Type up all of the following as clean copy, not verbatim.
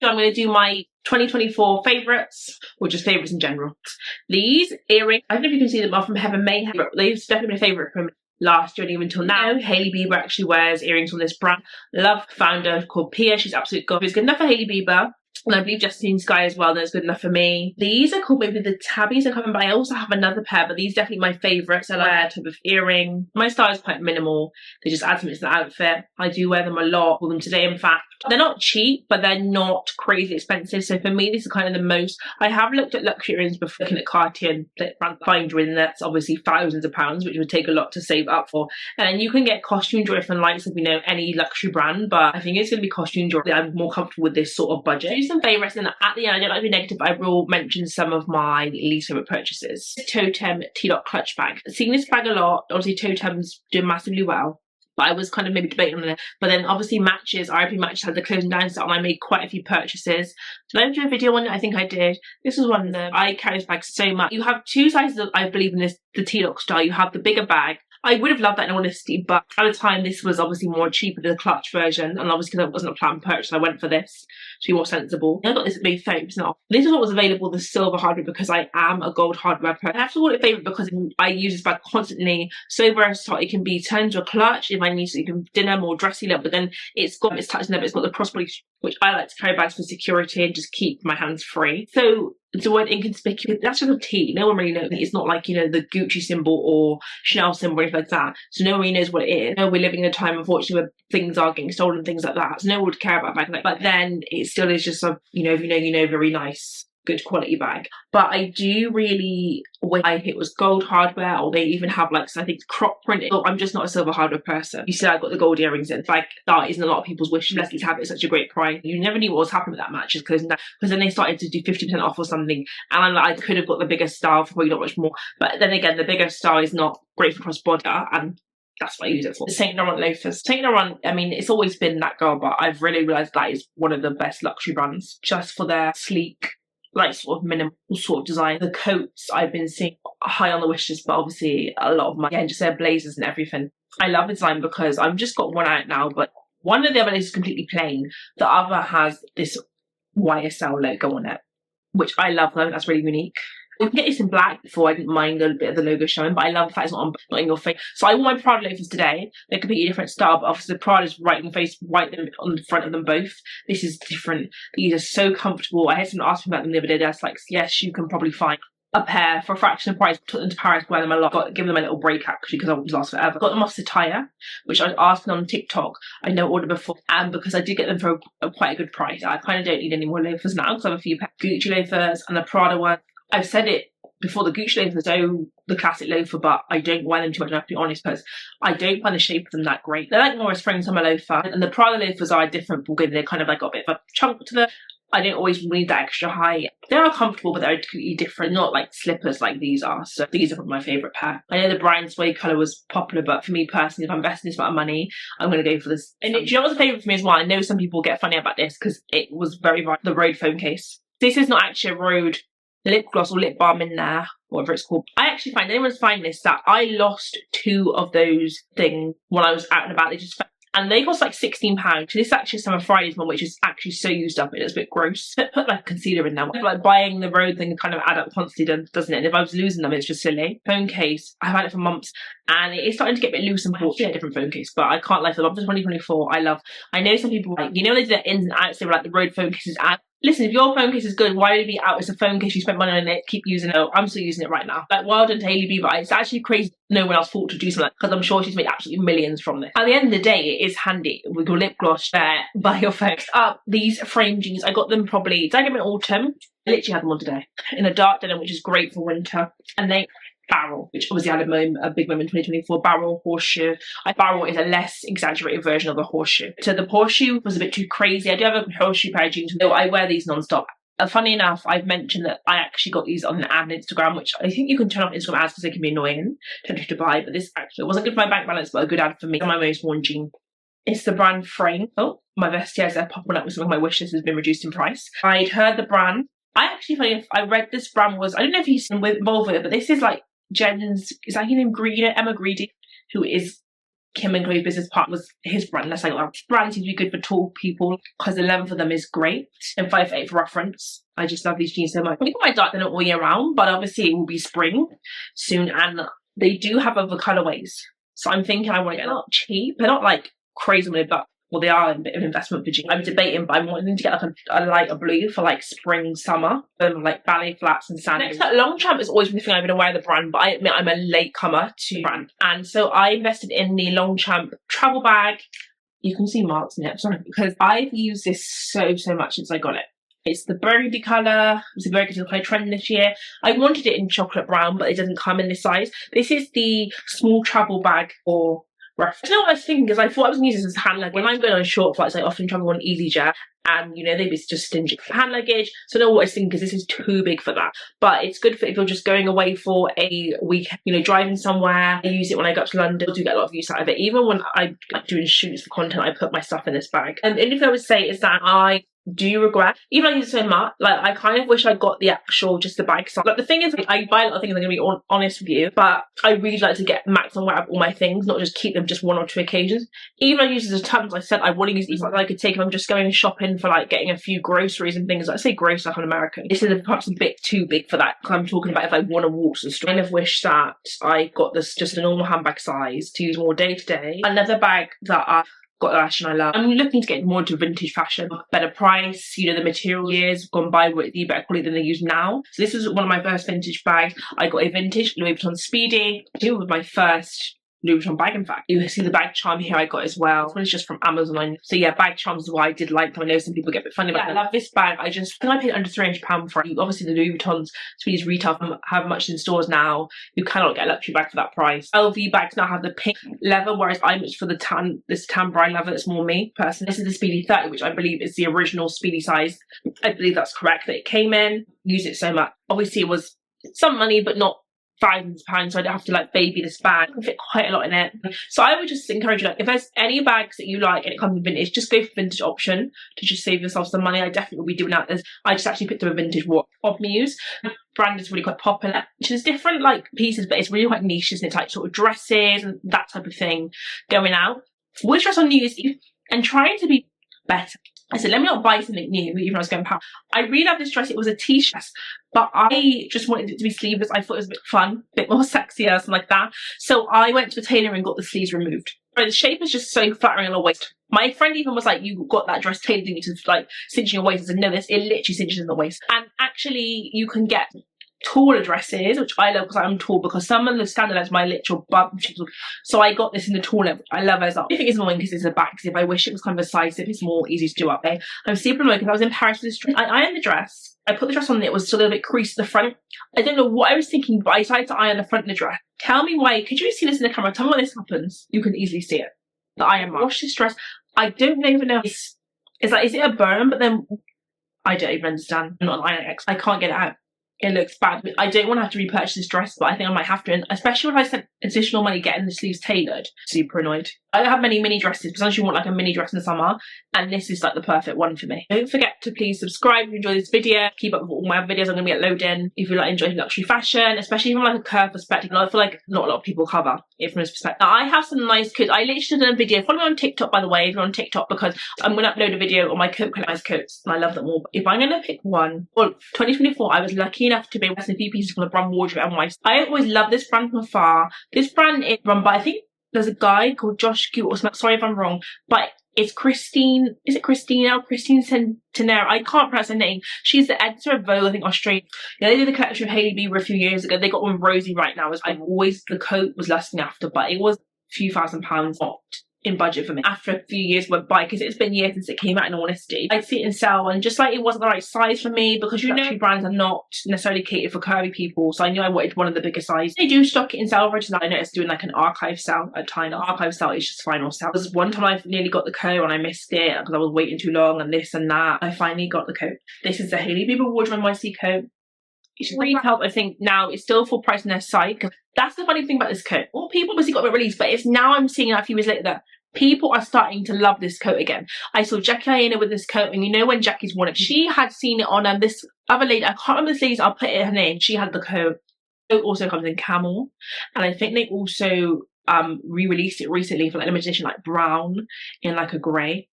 So I'm going to do my 2024 favourites, or just favourites in general. These earrings, I don't know if you can see them, are from Heaven May. They've definitely been a favourite from last year and even until now. Hailey Bieber actually wears earrings from this brand. Love founder called Pia. She's absolute god. It's good enough for Hailey Bieber. And I believe Justine Sky as well, that's good enough for me. These are called maybe the tabbies are coming, but I also have another pair, but these are definitely my favourites. I like that type of earring. My style is quite minimal. They just add something to the outfit. I do wear them a lot. Wore them today, in fact. They're not cheap, but they're not crazy expensive. So for me, this is kind of the most. I have looked at luxury earrings before, looking at Cartier and find jewelry, and that's obviously thousands of pounds, which would take a lot to save up for. And then you can get costume jewelry from the likes of, any luxury brand, but I think it's going to be costume jewelry. I'm more comfortable with this sort of budget. Do some favourites, and at the end, I don't like to be negative, but I will mention some of my least favourite purchases. Toteme T-Lock clutch bag. I've seen this bag a lot. Obviously, Toteme's doing massively well. But I was kind of maybe debating on it. But then obviously Matches, RIP Matches had the closing down sale, and I made quite a few purchases. Did I do a video on it? I think I did. This was one of them. I carry this bag so much. You have two sizes of, I believe in this, the T-Lock style. You have the bigger bag. I would have loved that in honesty, but at the time this was obviously more cheaper than the clutch version, and obviously because it wasn't a planned purchase, I went for this to be more sensible. I got this at maybe 30% off. This is what was available, the silver hardware, because I am a gold hardware person. I have to call it favourite because I use this bag constantly. So versatile, it can be turned to a clutch if I need to. You can dinner more dressy look, but then it's got its touch there, but it's got the crossbody, which I like to carry bags for security and just keep my hands free. So the word inconspicuous, that's just a T. No one really knows. It's not like, the Gucci symbol or Chanel symbol or anything like that. So no one really knows what it is. We're living in a time, unfortunately, where things are getting stolen, things like that. So no one would care about a bag like that. But then it still is just a, if very nice, good quality bag. But I do really wish it was gold hardware, or they even have I think crop printed. I'm just not a silver hardware person. You see, I got the gold earrings in. That isn't a lot of people's wish list to have it at such a great price. You never knew what was happening with that match, just closing down, because then they started to do 50% off or something, and I'm like, I could have got the bigger style for probably not much more. But then again, the bigger style is not great for cross-border, and that's what I use it for. The Saint Laurent loafers. Saint Laurent, it's always been that girl, but I've really realised that is one of the best luxury brands, just for their sleek, sort of minimal sort of design. The coats I've been seeing high on the wish list, but obviously a lot of my, just their blazers and everything. I love the design because I've just got one out now, but one of the other is completely plain. The other has this YSL logo on it, which I love though. That's really unique. We can get this in black before. I didn't mind a bit of the logo showing, but I love the fact it's not in your face. So I wore my Prada loafers today. They're completely different style, but obviously the Prada's right in your face, right on the front of them both. This is different. These are so comfortable. I had someone ask me about them the other day. That's like, yes, you can probably find a pair for a fraction of price. Took them to Paris, wear them a lot. Give them a little break actually, because I won't last forever. Got them off Toteme, which I was asking on TikTok. I know ordered before, and because I did get them for quite a good price. I kind of don't need any more loafers now because I have a few Gucci loafers and the Prada one. I've said it before, the Gucci loafers are the classic loafer, but I don't wear them too much, I have to be honest, because I don't find the shape of them that great. They're like more a spring summer loafer, and the Prada loafers are a different ballgame. They're kind of got a bit of a chunk to them. I don't always need that extra high. They are comfortable, but they're completely different, not like slippers like these are. So these are probably my favourite pair. I know the brown suede colour was popular, but for me personally, if I'm investing this amount of money, I'm going to go for this. And do you know what's a favourite for me as well? I know some people get funny about this because it was very the Rhode phone case. This is not actually a Rhode lip gloss or lip balm in there, whatever it's called. I actually find, anyone's find this, that I lost 2 of those things when I was out and about. They just, and they cost like £16. This is actually Summer Friday's one, which is actually so used up, it's a bit gross. Put like concealer in there. Like buying the Rhode thing kind of add up constantly, doesn't it? And if I was losing them, it's just silly. Phone case, I've had it for months, and it's starting to get a bit loose and portly. A different phone case, but I can't lie for them. Up to 2024, I know some people, they did their ins and outs, they were like, the Rhode phone cases out. Listen, if your phone case is good, why would it be out? It's a phone case, you spent money on it, keep using it. I'm still using it right now. Like, well done to Hailey Bieber. It's actually crazy no one else thought to do something like that, because I'm sure she's made absolutely millions from this. At the end of the day, it is handy with your lip gloss there by your phone. These frame jeans, I got them probably, did I get them in autumn? I literally had them on today. In a dark denim, which is great for winter. And they Barrel, which obviously had a big moment in 2024. Barrel, horseshoe. Barrel is a less exaggerated version of the horseshoe. So the horseshoe was a bit too crazy. I do have a horseshoe pair of jeans, though I wear these non-stop. Funny enough, I've mentioned that I actually got these on an ad on Instagram, which I think you can turn off Instagram ads because they can be annoying, tempted to buy, but this actually wasn't good for my bank balance, but a good ad for me. My most worn jean. It's the brand Frame. Oh, my vestiaires are popping up with something. My wish list has been reduced in price. I'd heard the brand. I actually, funny enough, I read this brand was, I don't know if he's involved with it, but this is like Jen's, is that her name, Emma Greedy, who is Kim and Chloe's business partner was his brand. That's like, well, brand seems to be good for tall people because the length of them is great. And 5'8" for reference. I just love these jeans so much. I think I might dark them all year round, but obviously it will be spring soon, and they do have other colorways. So I'm thinking I want to get not cheap. They're not like crazy money, but well, they are a bit of an investment for jeans. I'm debating, but I'm wanting to get like a lighter blue for like spring, summer. Like ballet flats and sandals. Next, Longchamp is always been the thing I've been aware of the brand, but I admit I'm a late comer to brand. And so I invested in the Longchamp travel bag. You can see marks in it, sorry, because I've used this so much since I got it. It's the burgundy colour. It's a very good colour trend this year. I wanted it in chocolate brown, but it doesn't come in this size. This is the small travel bag for reference. You know what I was thinking, because I thought I was going to use this as hand luggage. When I'm going on short flights, I often travel on EasyJet, and you know, they'd be just stingy for hand luggage. So I know what I was thinking, because this is too big for that. But it's good for if you're just going away for a week, you know, driving somewhere. I use it when I go up to London. I do get a lot of use out of it. Even when I'm like doing shoots for content, I put my stuff in this bag. And the only thing I would say is that I do regret, even though I use it so much, like I kind of wish I got the actual, just the bag size. Like the thing is, I buy a lot of things, I'm going to be honest with you, but I really like to get maximum out of all my things, not just keep them just 1 or 2 occasions. Even though I use it as tubs, I said I want to use these, like I could take if I'm just going shopping for like getting a few groceries and things. I say groceries like I'm American. This is perhaps a bit too big for that, because I'm talking about if I want to walk to the store. I kind of wish that I got this just a normal handbag size to use more day to day. Another bag that I got last and I love. I'm looking to get more into vintage fashion. Better price, you know, the material years gone by with the better quality than they use now. So this was one of my first vintage bags. I got a vintage Louis Vuitton Speedy. It was my first Louis Vuitton bag, in fact. You see the bag charm here I got as well. This one is just from Amazon. So yeah, bag charms is why I did like them. I know some people get a bit funny about it. I love this bag. I think I paid under £300 for it. Obviously the Louis Vuittons, Speedy's retail have much in stores now. You cannot get a luxury bag for that price. LV bags now have the pink leather, whereas I much for the this tan brown leather. That's more me personally. This is the Speedy 30, which I believe is the original Speedy size. I believe that's correct that it came in. Use it so much. Obviously it was some money, but not thousands of pounds, so I don't have to like baby this bag. I can fit quite a lot in it. So I would just encourage you, like, if there's any bags that you like and it comes in vintage, just go for vintage option to just save yourself some money. I definitely will be doing that. I just actually picked up a vintage watch of Muse. Brand is really quite popular, which is different like pieces, but it's really quite niche, isn't it? It's like sort of dresses and that type of thing going out. We'll dress on New Year's Eve and trying to be better. I said, let me not buy something new, even though I was going past. I really love this dress. It was a t-shirt, but I just wanted it to be sleeveless. I thought it was a bit fun, a bit more sexy or something like that. So I went to a tailor and got the sleeves removed. But the shape is just so flattering on the waist. My friend even was like, you got that dress tailored, didn't you, to like cinch your waist? I said, no, it literally cinches in the waist. And actually, you can get taller dresses, which I love because I'm tall, because some of the standardize my literal bum. So I got this in the tall level. I love it as well. I think it's annoying because it's a back, because if I wish it was kind of a size, if it's more easy to do up there. I'm super annoyed because I was in Paris with this dress. I ironed the dress. I put the dress on and it was still a little bit creased at the front. I don't know what I was thinking, but I decided to iron the front of the dress. Tell me why. Could you see this in the camera? Tell me why this happens. You can easily see it. The iron mark. Wash this dress. I don't even know. It's like, is it a burn? But then I don't even understand. I'm not an iron expert. I can't get it out. It looks bad. I don't want to have to repurchase this dress, but I think I might have to, and especially when I spent additional money getting the sleeves tailored. Super annoyed. I don't have many mini dresses, because I want like a mini dress in the summer, and this is like the perfect one for me. Don't forget to please subscribe if you enjoy this video. Keep up with all my other videos I'm going to be uploading. If you like enjoying luxury fashion, especially from like a curve perspective, and I feel like not a lot of people cover it from this perspective. Now, I have some nice coats. I literally did a video. Follow me on TikTok, by the way, if you're on TikTok, because I'm going to upload a video on my nice coats, and I love them all. But if I'm going to pick one, well, 2024, I was lucky enough to be able to see a few pieces from the brand wardrobe and my. I always love this brand from afar. This brand is run by, I think there's a guy called Josh Q or something. Sorry if I'm wrong, but it's Christine. Is it Christina? Christine Centenero. I can't pronounce her name. She's the editor of Vogue, I think, Australia. Yeah, they did a collection with Hailey Bieber a few years ago. They got one with Rosie right now. I've always, the coat was lusting after, but it was a few £1,000s off in budget for me. After a few years went by, because it's been years since it came out, in all honesty, I'd see it in sale, and just like it wasn't the right size for me, because you know brands are not necessarily catered for curvy people, so I knew I wanted one of the bigger sizes. They do stock it in Selfridges, and I noticed doing like an archive sale at time. The archive sale is just final sale. There was one time I nearly got the coat and I missed it because I was waiting too long and this and that. I finally got the coat. This is the Hailey Bieber wardrobe NYC coat. It's retailed, I think, now. It's still full price on their site, because that's the funny thing about this coat. Well, people obviously got it released, but it's now I'm seeing a few years later that people are starting to love this coat again. I saw Jackie Aina with this coat, and you know when Jackie's worn it, she had seen it on this other lady, I can't remember this lady's, I'll put it in her name, she had the coat. It also comes in camel, and I think they also re-released it recently for like limited edition, like brown in like a grey.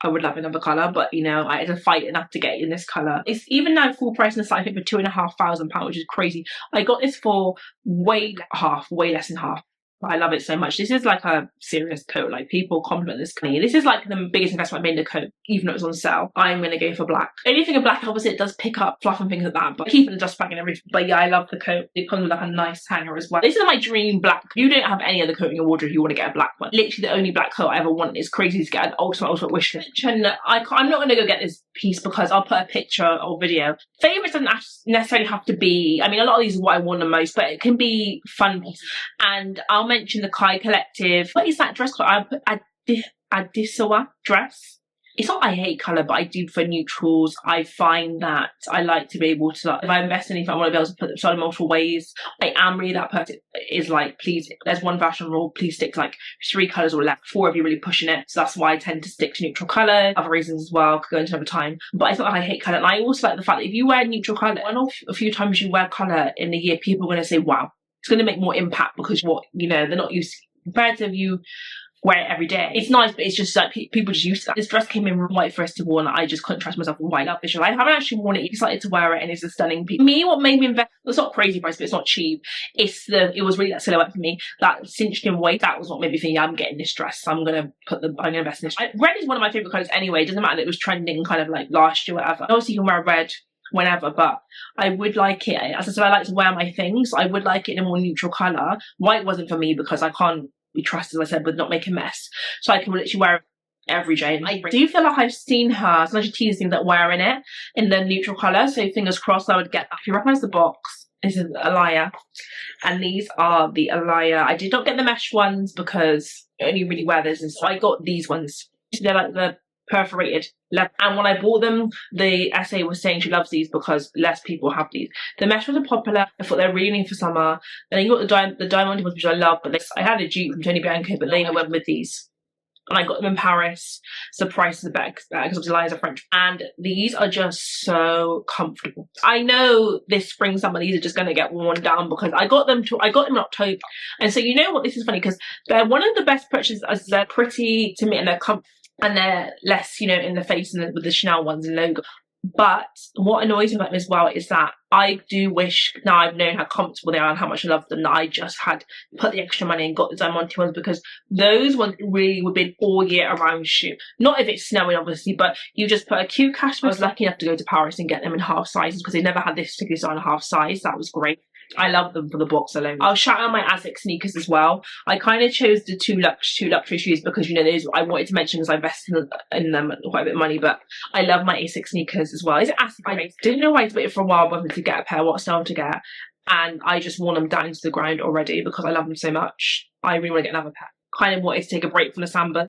I would love another colour, but you know, I had to fight enough to get it in this colour. It's even now full price in the site, I think for £2,500, which is crazy. I got this for way less than half. But I love it so much. This is like a serious coat. Like, people compliment this to me. This is like the biggest investment I made in a coat, even though it's on sale. I'm gonna go for black. Anything in black, obviously, it does pick up fluff and things like that, but keep it in the dust bag and everything. But yeah, I love the coat. It comes with like a nice hanger as well. This is my dream black. You don't have any other coat in your wardrobe if you want to get a black one. Literally, the only black coat I ever want. Is crazy to get an ultimate wish list. And I'm not gonna go get this piece because I'll put a picture or video. Favourites doesn't necessarily have to be, I mean, a lot of these are what I want the most, but it can be fun pieces. And I'll mention the Kai Collective. What is that dress called? I put Adisawa dress. It's not I hate colour, but I do for neutrals. I find that I like to be able to, like, if I invest in anything, I want to be able to put them so in multiple ways. I am really that person is like, please, there's one fashion rule, please stick to like 3 colours or less, 4 of you really pushing it. So that's why I tend to stick to neutral colour. Other reasons as well, could go into another time. But it's not like I hate colour. And I also like the fact that if you wear neutral colour, one or a few times you wear colour in a year, people are going to say, wow, it's going to make more impact because what, you know, they're not used, compared to if you wear it every day. It's nice, but it's just like people just used to that. This dress came in white festival and I just couldn't trust myself with white. I love visual. I haven't actually worn it. Excited to wear it and it's a stunning piece. Me, what made me invest, it's not crazy price, but it's not cheap. It was really that silhouette for me. That cinched in waist, that was what made me think, yeah, I'm getting this dress. I'm gonna invest in this. Red is one of my favourite colours anyway. It doesn't matter that it was trending kind of like last year, whatever. Obviously you can wear red whenever, but I would like it, as I said, I like to wear my things. I would like it in a more neutral colour. White wasn't for me because I can't be trusted, as I said, with not make a mess. So I can literally wear it every day. And I do feel like I've seen her, sometimes she teases me that wearing it in the neutral colour, so fingers crossed I would get that. If you recognise the box, this is Alaia, and these are the Alaia. I did not get the mesh ones because I only really wear those, and so I got these ones. They're like the perforated leather, and when I bought them, the SA was saying she loves these because less people have these. The mesh ones are popular. I thought they're really neat for summer. Then you got the diamond ones, which I love, but I had a dupe from Tony Bianco, but then I went with these. And I got them in Paris. So the price is a bit because obviously Lions are French. And these are just so comfortable. I know this spring, summer, these are just going to get worn down because I got them in October. And so you know what, this is funny because they're one of the best purchases as they're pretty to me and they're comfortable. And they're less, you know, in the face and with the Chanel ones and logo. But what annoys me about them as well is that I do wish, now I've known how comfortable they are and how much I love them, that I just had put the extra money and got the Diamante ones, because those ones really would be an all year around shoe. Not if it's snowing, obviously, but you just put a cute cash. I was lucky enough to go to Paris and get them in half sizes because they never had this particular style in half size. That was great. I love them for the box alone. I'll shout out my Asics sneakers as well. I kind of chose the two luxury shoes because, you know, those I wanted to mention because I invested in them quite a bit of money, but I love my Asics sneakers as well. Is it Asics? I didn't know why I waited for a while whether to get a pair, what style to get, and I just worn them down into the ground already because I love them so much. I really want to get another pair. Kind of wanted to take a break from the Samba